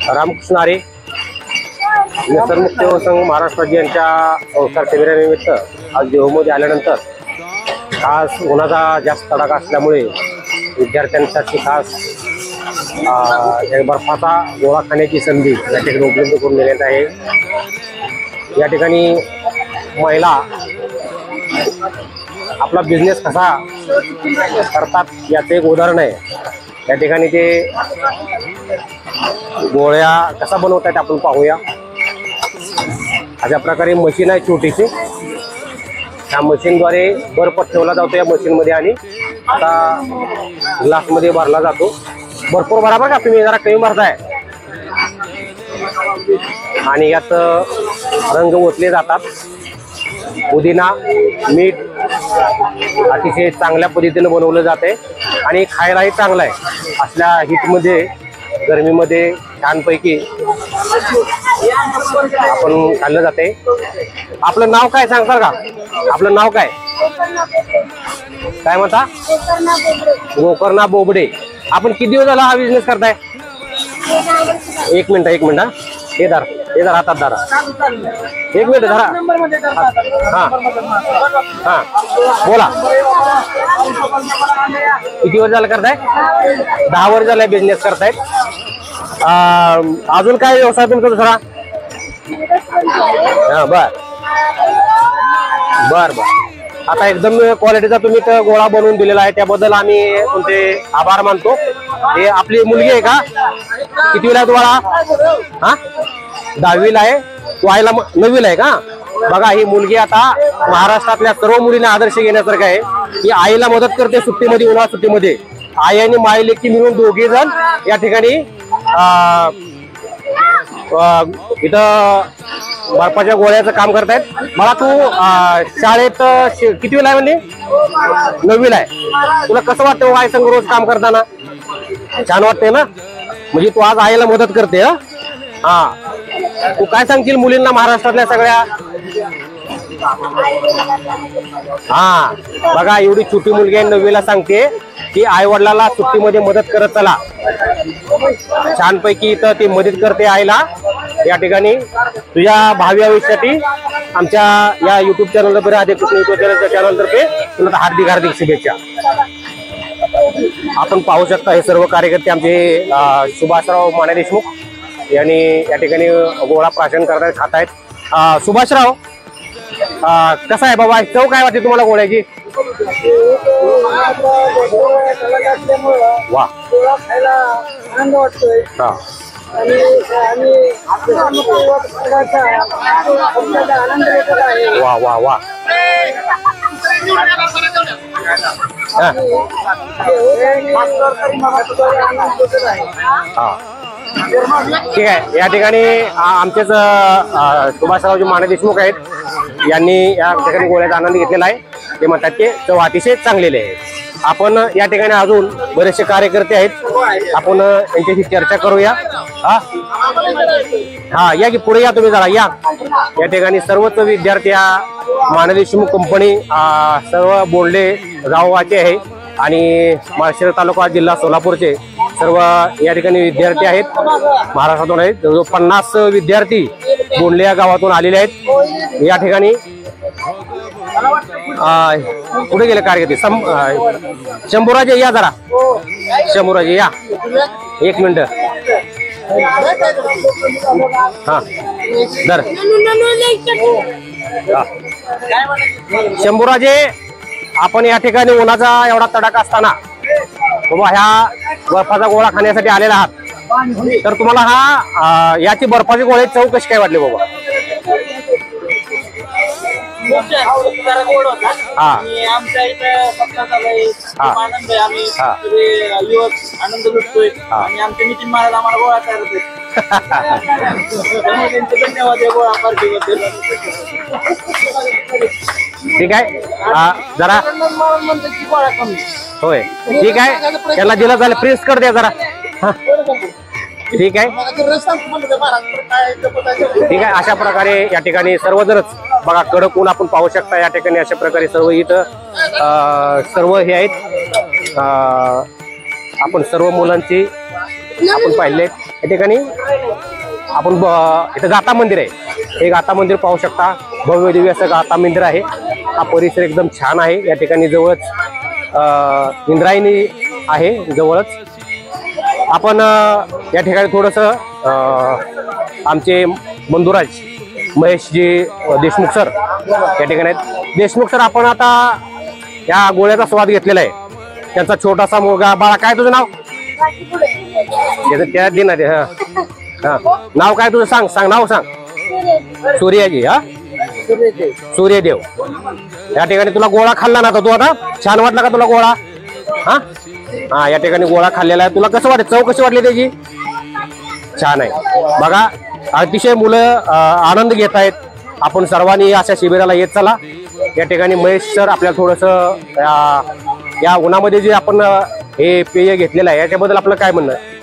रामकृष्ण हरी व्यसनमुक्त सेवा संघ महाराष्ट्र राज्य यांच्या संस्कार शिबिरानिमित्त आज देहूमध्ये आल्यानंतर खास उन्हाचा जास्त तडाखा असल्यामुळे विद्यार्थ्यांसाठी खास बर्फाचा गोळा खाण्याची संधी या ठिकाणी उपलब्ध करून देण्यात आहे। या ठिकाणी महिला आपला बिझनेस कसा करतात याचे एक उदाहरण आहे। या ठिकाणी ते गोळ्या कसा बनवतात आपण पाहूया। अशा प्रकारे मशीन आहे छोटीशी, त्या मशीनद्वारे बर्फ ठेवला जातो या मशीनमध्ये आणि आता ग्लासमध्ये भरला जातो। भरपूर बरोबर का तुम्ही जरा कमी भरताय आणि यात रंग ओतले जातात। पुदिना मीठ अतिशय चांगल्या पद्धतीने बनवलं जाते आणि खायलाही चांगलं आहे। असल्या हीटमध्ये गरमीमध्ये छानपैकी आपण खाल्लं जाते। आपलं नाव काय सांगताल का? आपलं नाव काय काय म्हणता? गोकर्णा बोबडे। आपण किती दिवस झाला हा बिझनेस करताय? एक मिनिट हे धरा हातात धरा, एक मिनिट धरा। हा हा बोला, किती वर्ष झालं करताय? 10 वर्ष झालं बिझनेस करतायत। अजून काय व्यवसाय तुमचा दुसरा? हा बर आता एकदम क्वालिटीचा तुम्ही गोळा बनवून दिलेला आहे, त्याबद्दल आम्ही तुमचे आभार मानतो। हे आपली मुलगी आहे का? कितवीला आहे तुम्हाला? हा 10वीला आहे, तू आईला 9वीला आहे का? बघा ही मुलगी आता महाराष्ट्रातल्या सर्व मुलींना आदर्श घेण्यासारखं आहे की आईला मदत करते सुट्टीमध्ये, उन्हाळा सुट्टीमध्ये। आई आणि माई लेकी मिळून दोघे जण या ठिकाणी इथं बर्फाच्या गोळ्याचं काम करतायत। मला तू शाळेत कितवीला आहे म्हणजे? 9वीला आहे। तुला कसं वाटतं आई संग रोज काम करताना? छान वाटतंय ना? म्हणजे तू आज आईला मदत करते। हा तू काय सांगशील मुलींना महाराष्ट्रातल्या सगळ्या? हा बघा एवढी छोटी मुलगी 9वीला सांगते की आई वडिलांना सुट्टीमध्ये मदत करत चला। छानपैकी इथं ती मदत करते आईला। या ठिकाणी तुझ्या भावी आयुष्यासाठी आमच्या या युट्यूब चॅनलतर्फे, आदिकृष्ण युट्यूब चॅनलतर्फे तुला हार्दिक शुभेच्छा। आपण पाहू शकता हे सर्व कार्यकर्ते आमचे सुभाषराव माने देशमुख यांनी या ठिकाणी गोळा प्राशन करतायत, खातायत। सुभाषराव कसा आहे बाबा, चव काय वाटते तुम्हाला गोळ्याची? वा वा वा वा ठीक आहे। या ठिकाणी आमचेच सुभाषरावजी माने देशमुख आहेत, यांनी या ठिकाणी गोळ्याचा आनंद घेतलेला आहे। ते म्हणतात की चव अतिशय चांगलेले आहे। आपण या ठिकाणी अजून बरेचसे कार्यकर्ते आहेत, आपण त्यांच्याशी चर्चा करूया। हा या की पुढे या, तुम्ही जरा या। या ठिकाणी सर्वच विद्यार्थी माने देशमुख कंपनी सर्व बोंडले गावाचे आहे आणि माळशिरस तालुका जिल्हा सोलापूरचे सर्व या ठिकाणी विद्यार्थी आहेत, महाराष्ट्रातून आहेत। जवळजवळ 50 विद्यार्थी बोंडले या गावातून आलेले आहेत। या ठिकाणी पुढे गेले कार्यकर्ते। शंभूराजे या जरा, शंभूराजे या, एक मिनिट। हा दर शंभूराजे, आपण या ठिकाणी उन्हाचा एवढा तडाखा असताना बाबा ह्या बर्फाचा गोळा खाण्यासाठी आलेला आहात, तर तुम्हाला हा याची बर्फाची गोळ्याची चव कशी काय वाटली बाबा? आमच्या इथं आनंद आहे, आम्ही युवक आनंद लुटतोय आणि आमचे नितीन महाराज आम्हाला गोळा करतोय। धन्यवाद गोळा पार्टीबद्दल। ठीक आहे जरा होय, ठीक आहे त्याला दिलं झालं प्रेस कर द्या जरा। ठीक आहे ठीक आहे। अशा प्रकारे या ठिकाणी सर्वजणच बघा कडक ऊन आपण पाहू शकता। या ठिकाणी अशा प्रकारे सर्व इथं सर्व हे आहेत। आपण सर्व मुलांची आपण पाहिले या ठिकाणी आपण इथं गाथा मंदिर आहे. हे गाथा मंदिर पाहू शकता. भव्य दिव्य असं गाथा मंदिर आहे. हा परिसर एकदम छान आहे. या ठिकाणी जवळच इंद्रायणी आहे जवळच. आपण या ठिकाणी थोडंसं आमचे बंधुराज महेशजी देशमुख सर या ठिकाणी आहेत. देशमुख सर, आपण आता या गोळ्याचा स्वाद घेतलेला आहे. त्यांचा छोटासा मुलगा, बाळा काय तुझं नाव? त्या देणार हा नाव काय तुझं? सांग सांग नाव सांग. सूर्याजी. हा सूर्यदेव. या ठिकाणी तुला गोळा खाल्ला ना, तू आता छान वाटला का तुला गोळा? हा हा या ठिकाणी गोळा खाल्लेला आहे. तुला कसं वाटत? चव कशी वाटली त्याची? छान आहे. बघा अतिशय मुलं आनंद घेत आहेत. आपण सर्वांनी अशा शिबिराला येत चला. या ठिकाणी महेश सर आपल्याला थोडंसं या उन्हामध्ये जे आपण हे पेय घेतलेलं आहे याच्याबद्दल आपलं काय म्हणणं आहे?